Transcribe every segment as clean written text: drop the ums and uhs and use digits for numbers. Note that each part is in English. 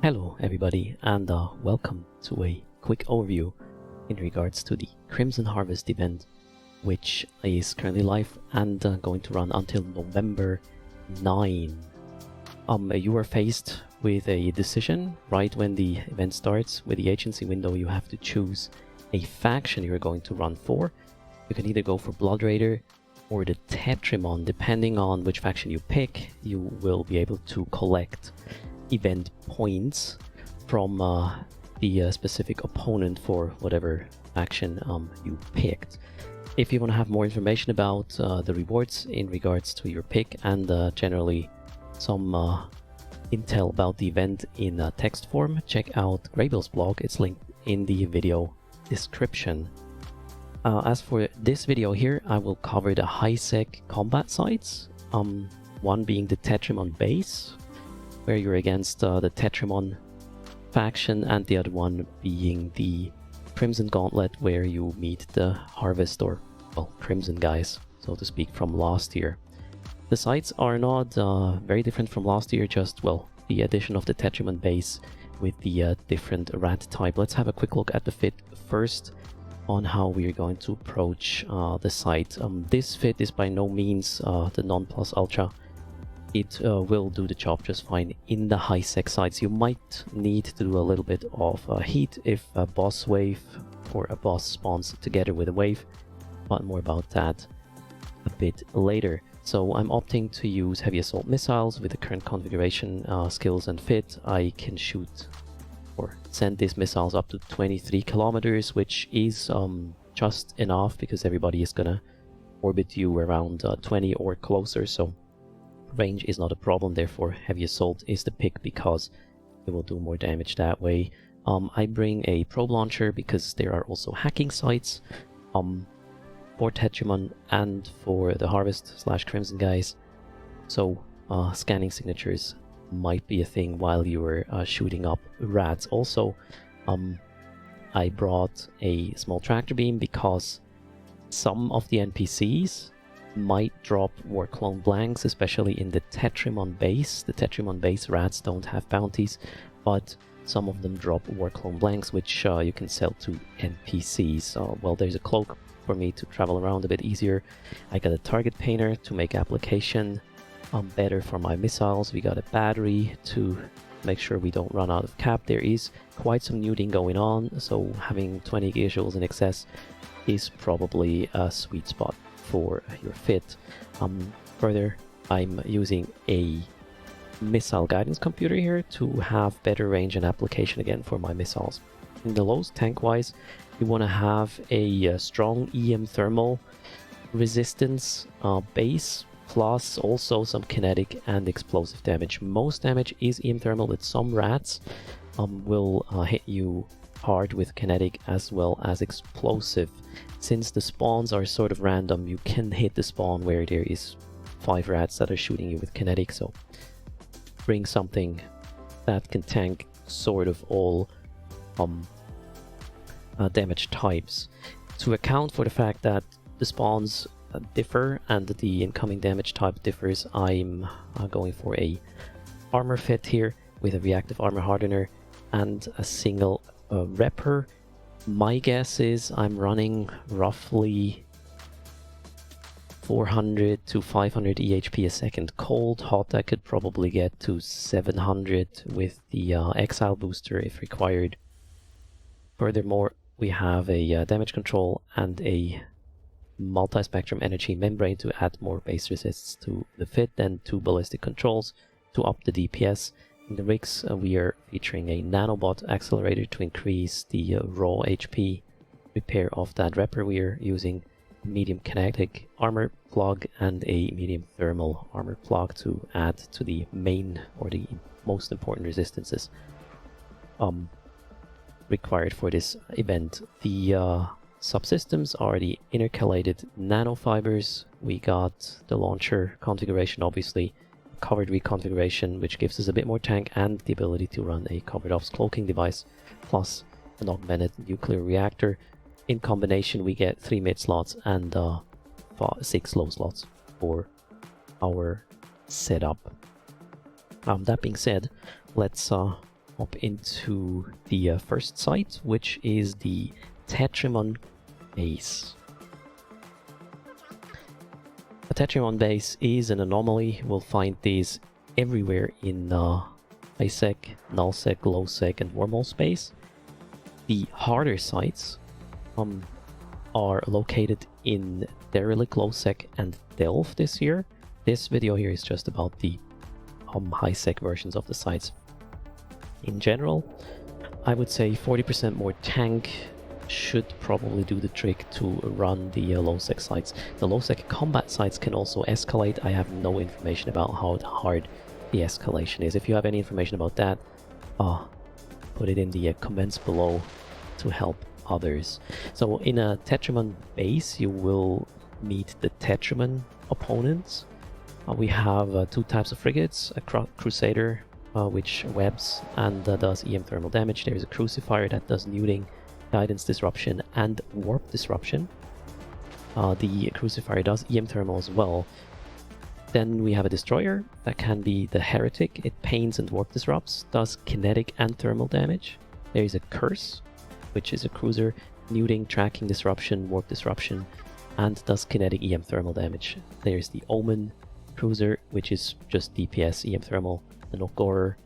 Hello everybody, and welcome to a quick overview in regards to the Crimson Harvest event, which is currently live and going to run until November 9. You are faced with a decision right when the event starts. With the agency window, you have to choose a faction you're going to run for. You can either go for Blood Raider or the Tetrimon. Depending on which faction you pick, you will be able to collect event points from the specific opponent for whatever faction you picked. If you want to have more information about the rewards in regards to your pick and generally some intel about the event in text form, check out Graybill's blog. It's linked in the video description. As for this video here, I will cover the high-sec combat sites, one being the Tetrimon Base, where you're against the Tetrimon faction, and the other one being the Crimson Gauntlet, where you meet the Harvest, or, well, Crimson guys, so to speak, from last year. The sites are not very different from last year, just, well, the addition of the Tetrimon Base with the different rat type. Let's have a quick look at the fit first on how we are going to approach the site. This fit is by no means the non-plus ultra. It will do the job just fine in the high-sec sites. You might need to do a little bit of heat if a boss wave or a boss spawns together with a wave, but more about that a bit later. So I'm opting to use heavy assault missiles with the current configuration, skills and fit. I can shoot or send these missiles up to 23 kilometers, which is just enough because everybody is gonna orbit you around 20 or closer, so range is not a problem. Therefore heavy assault is the pick because it will do more damage that way. I bring a probe launcher because there are also hacking sites for Tetrimon and for the Harvest / Crimson guys, so scanning signatures might be a thing while you were shooting up rats. Also, I brought a small tractor beam because some of the NPCs might drop war clone blanks, especially in the Tetrimon Base. The Tetrimon Base rats don't have bounties, but some of them drop war clone blanks, which you can sell to NPCs. Well, there's a cloak for me to travel around a bit easier. I got a target painter to make application better for my missiles. We got a battery to make sure we don't run out of cap. There is quite some nuding going on, so having 20 gigajoules in excess is probably a sweet spot for your fit. Further, I'm using a missile guidance computer here to have better range and application again for my missiles. In the lows, tank-wise, you want to have a strong EM thermal resistance base, plus also some kinetic and explosive damage. Most damage is EM thermal, with some rats will hit you hard with kinetic as well as explosive. Since the spawns are sort of random, you can hit the spawn where there is 5 rats that are shooting you with kinetic, so bring something that can tank sort of all damage types. To account for the fact that the spawns differ and the incoming damage type differs, I'm going for a armor fit here with a reactive armor hardener and a single repper. My guess is I'm running roughly 400 to 500 EHP a second. Cold, hot, I could probably get to 700 with the exile booster if required. Furthermore, we have a damage control and a multi-spectrum energy membrane to add more base resists to the fit, and 2 ballistic controls to up the DPS. In the rigs, we are featuring a nanobot accelerator to increase the raw HP repair of that repper. We are using medium kinetic armor plug and a medium thermal armor plug to add to the main or the most important resistances required for this event. The subsystems are the intercalated nanofibers. We got the launcher configuration, obviously, covered reconfiguration, which gives us a bit more tank and the ability to run a covered ops cloaking device, plus an augmented nuclear reactor. In combination, we get 3 mid slots and 6 low slots for our setup. That being said, let's hop into the first site, which is the Tetrimon Base. The Tetrimon Base is an anomaly. We'll find these everywhere in highsec, nullsec, lowsec, and wormhole space. The harder sites are located in Derelict, lowsec, and Delve this year. This video here is just about the highsec versions of the sites. In general, I would say 40% more tank should probably do the trick to run the low-sec sites. The low-sec combat sites can also escalate. I have no information about how hard the escalation is. If you have any information about that, put it in the comments below to help others. So in a Tetrimon base, you will meet the Tetrimon opponents. We have two types of frigates, a Crusader, which webs and does EM thermal damage. There is a Crucifier that does nuding, guidance disruption, and warp disruption. The Crucifier does EM thermal as well. Then we have a Destroyer that can be the Heretic. It pains and warp disrupts, does kinetic and thermal damage. There is a Curse, which is a cruiser, nuding, tracking disruption, warp disruption, and does kinetic EM thermal damage. There's the Omen cruiser, which is just DPS EM thermal. The Nogorer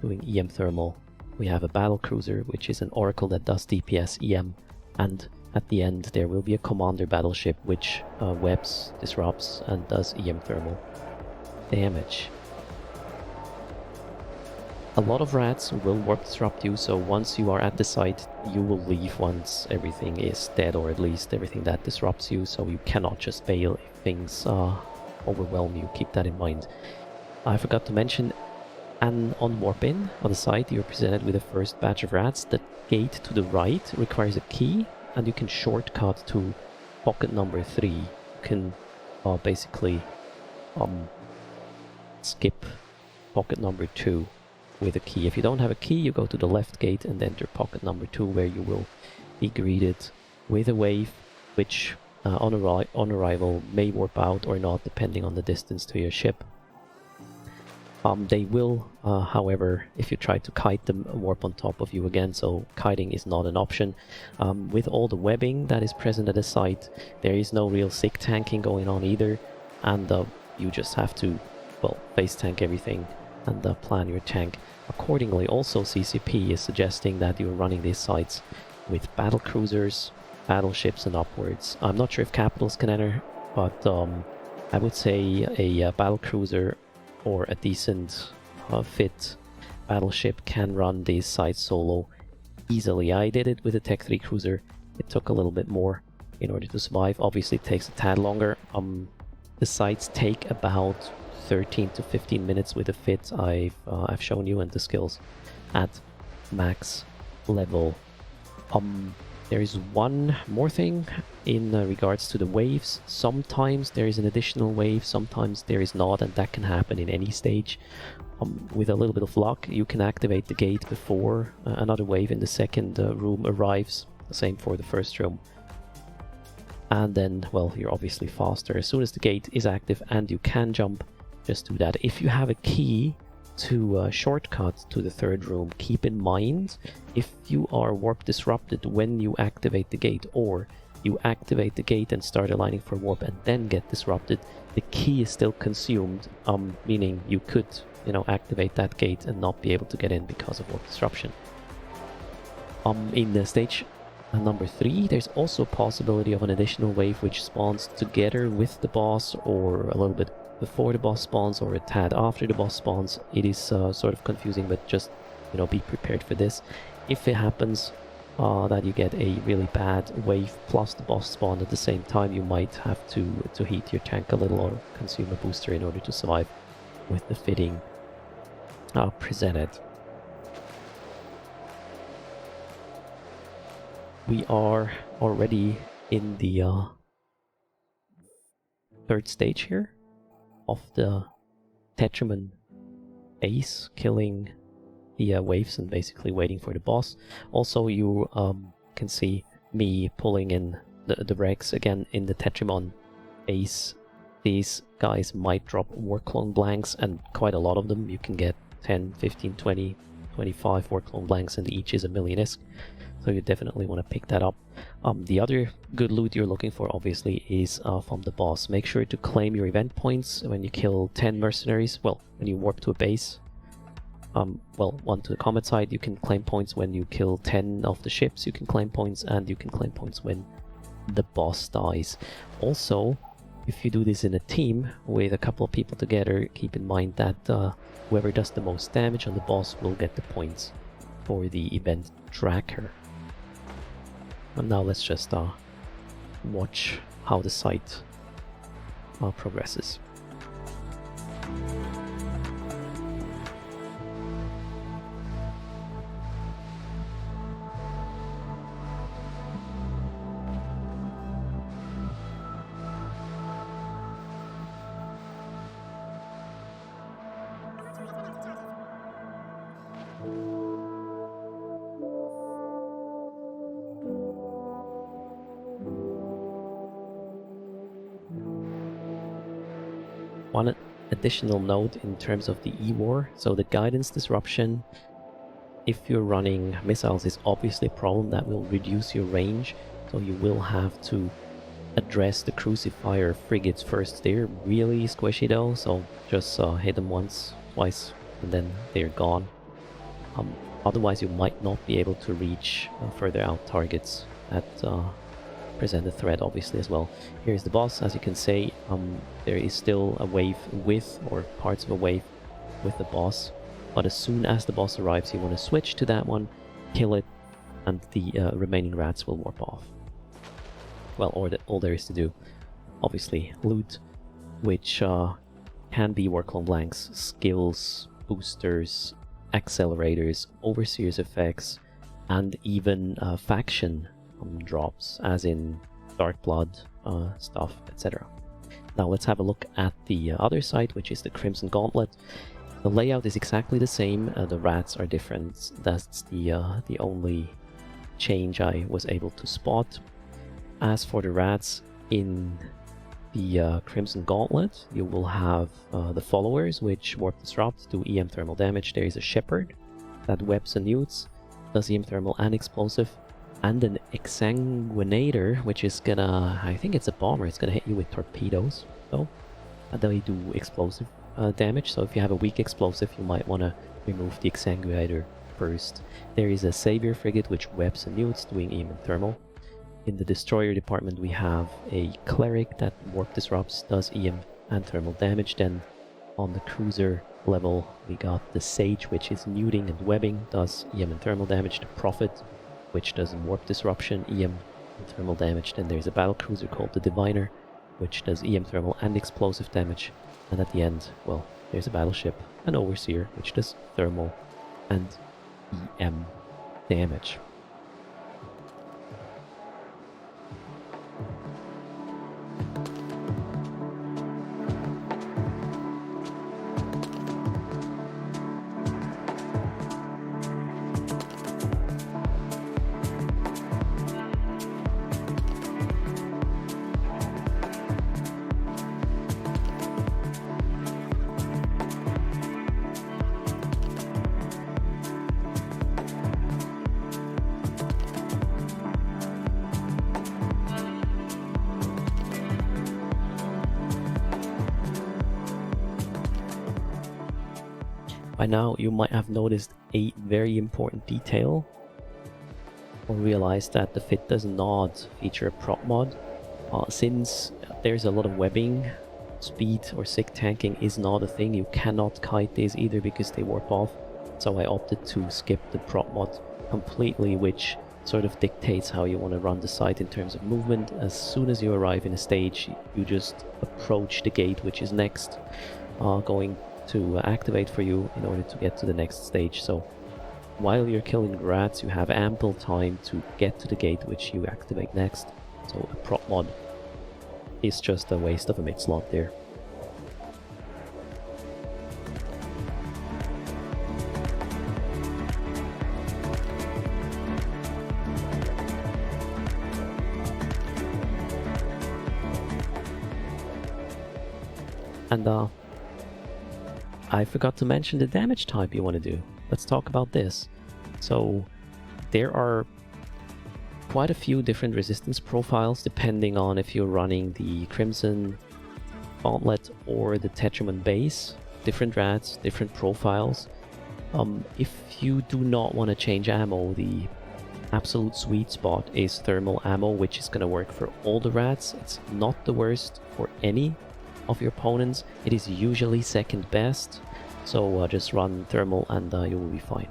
doing EM thermal. We have a battle cruiser, which is an Oracle that does DPS EM, and at the end there will be a commander battleship which webs, disrupts, and does EM thermal damage. A lot of rats will warp disrupt you, so once you are at the site, you will leave once everything is dead, or at least everything that disrupts you, so you cannot just bail if things overwhelm you. Keep that in mind. I forgot to mention, and on warp in on the site, you're presented with the first batch of rats. The gate to the right requires a key, and you can shortcut to pocket number 3. You can basically skip pocket number 2 with a key. If you don't have a key, you go to the left gate and enter pocket number 2, where you will be greeted with a wave, which on arrival may warp out or not, depending on the distance to your ship. They will, however, if you try to kite them, warp on top of you again, so kiting is not an option. With all the webbing that is present at the site, there is no real sick tanking going on either, and you just have to, well, face tank everything and plan your tank accordingly. Also, CCP is suggesting that you're running these sites with battle cruisers, battleships, and upwards. I'm not sure if capitals can enter, but I would say a battle cruiser or a decent fit battleship can run these sites solo easily. I did it with a Tech 3 cruiser. It took a little bit more in order to survive. Obviously it takes a tad longer. The sites take about 13 to 15 minutes with the fit I've shown you, and the skills at max level. There is one more thing in regards to the waves. Sometimes there is an additional wave, sometimes there is not, and that can happen in any stage. With a little bit of luck, you can activate the gate before another wave in the second room arrives. Same for the first room. And then, well, you're obviously faster. As soon as the gate is active and you can jump, just do that. If you have a key to shortcut to the third room, keep in mind, if you are warp disrupted when you activate the gate, or you activate the gate and start aligning for warp and then get disrupted, the key is still consumed, meaning you could, activate that gate and not be able to get in because of warp disruption. In the stage number 3, there's also a possibility of an additional wave which spawns together with the boss, or a little bit before the boss spawns, or a tad after the boss spawns. It is sort of confusing, but just be prepared for this. If it happens that you get a really bad wave plus the boss spawn at the same time, you might have to heat your tank a little or consume a booster in order to survive with the fitting presented. We are already in the third stage here of the Tetrimon base, killing the waves and basically waiting for the boss. Also, you can see me pulling in the wrecks again in the Tetrimon base. These guys might drop war clone blanks, and quite a lot of them. You can get 10, 15, 20 25 4 clone blanks, and each is a million ISK. So you definitely want to pick that up. The other good loot you're looking for obviously is from the boss. Make sure to claim your event points when you kill 10 mercenaries. Well, when you warp to a base. Well, one to the combat side, you can claim points when you kill 10 of the ships, you can claim points, and you can claim points when the boss dies. Also, if you do this in a team with a couple of people together, keep in mind that whoever does the most damage on the boss will get the points for the event tracker. And now let's just watch how the site progresses. One additional note in terms of the E-War, so the guidance disruption, if you're running missiles, is obviously a problem that will reduce your range, so you will have to address the crucifier frigates first. They're really squishy though, so just hit them once, twice, and then they're gone. Otherwise you might not be able to reach further out targets that present a threat obviously as well. Here's the boss. As you can see, there is still a wave with, or parts of a wave with the boss, but as soon as the boss arrives you want to switch to that one, kill it, and the remaining rats will warp off. Well, all there is to do, obviously loot, which can be war clone blanks, skills, boosters, accelerators, overseers effects, and even faction drops, as in Dark Blood stuff, etc. Now let's have a look at the other site, which is the Crimson Gauntlet. The layout is exactly the same, the rats are different. That's the only change I was able to spot. As for the rats, in the Crimson Gauntlet you will have the followers, which warp disrupt, do EM thermal damage. There is a shepherd that webs and newts, does EM thermal and explosive, and an exsanguinator, which is gonna, I think it's a bomber, it's gonna hit you with torpedoes though, and they do explosive damage. So if you have a weak explosive you might want to remove the exsanguinator first. There is a savior frigate which webs and newts, doing EM and thermal. In the destroyer department we have a cleric that warp disrupts, does EM and thermal damage. Then on the cruiser level we got the sage, which is newting and webbing, does EM and thermal damage. The prophet, which does warp disruption, EM and thermal damage. Then there's a battle cruiser called the diviner, which does EM thermal and explosive damage. And at the end, well, there's a battleship, an overseer, which does thermal and EM damage. By now you might have noticed a very important detail, or realized that the fit does not feature a prop mod. Since there's a lot of webbing, speed or sick tanking is not a thing. You cannot kite these either because they warp off, so I opted to skip the prop mod completely, which sort of dictates how you want to run the site in terms of movement. As soon as you arrive in a stage you just approach the gate which is next, going to activate for you in order to get to the next stage. So while you're killing rats you have ample time to get to the gate which you activate next. So a prop mod is just a waste of a mid slot there. And I forgot to mention the damage type you want to do. let's talk about this. So there are quite a few different resistance profiles depending on if you're running the Crimson Gauntlet or the Tetrimon Base. Different rats, different profiles. If you do not want to change ammo, the absolute sweet spot is thermal ammo, which is going to work for all the rats. It's not the worst for any of your opponents. It is usually second best, so just run thermal and you will be fine.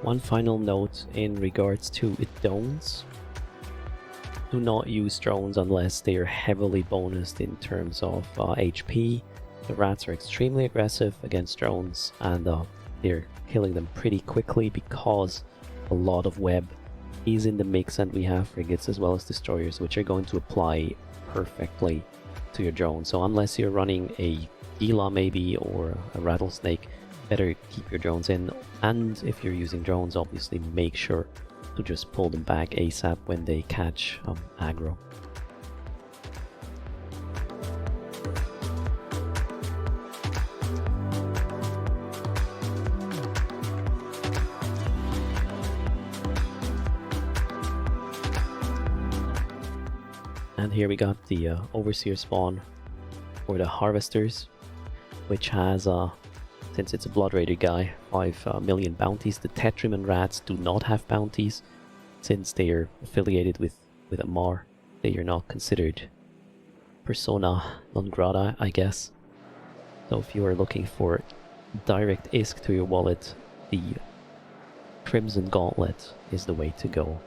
One final note in regards to drones. Do not use drones unless they are heavily bonused in terms of HP. The rats are extremely aggressive against drones and they're killing them pretty quickly because a lot of web is in the mix, and we have frigates as well as destroyers which are going to apply perfectly to your drone. So unless you're running a Gila maybe or a rattlesnake, better keep your drones in, and if you're using drones, obviously make sure to just pull them back ASAP when they catch aggro. And here we got the Overseer spawn for the Harvesters, which has since it's a Blood Raider guy, 5 million bounties. The Tetrimon rats do not have bounties, since they are affiliated with Amar. They are not considered persona non grata, I guess. So if you are looking for direct ISK to your wallet, the Crimson Gauntlet is the way to go.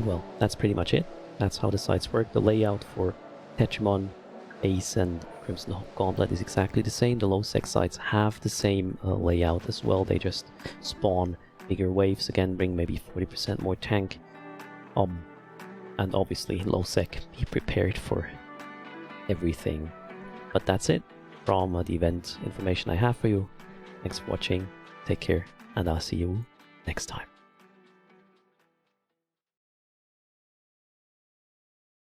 Well, that's pretty much it. That's how the sites work. The layout for Tetrimon Base and Crimson Gauntlet is exactly the same. The low-sec sites have the same layout as well. They just spawn bigger waves again, bring maybe 40% more tank. And obviously low-sec, be prepared for everything. But that's it from the event information I have for you. Thanks for watching, take care, and I'll see you next time.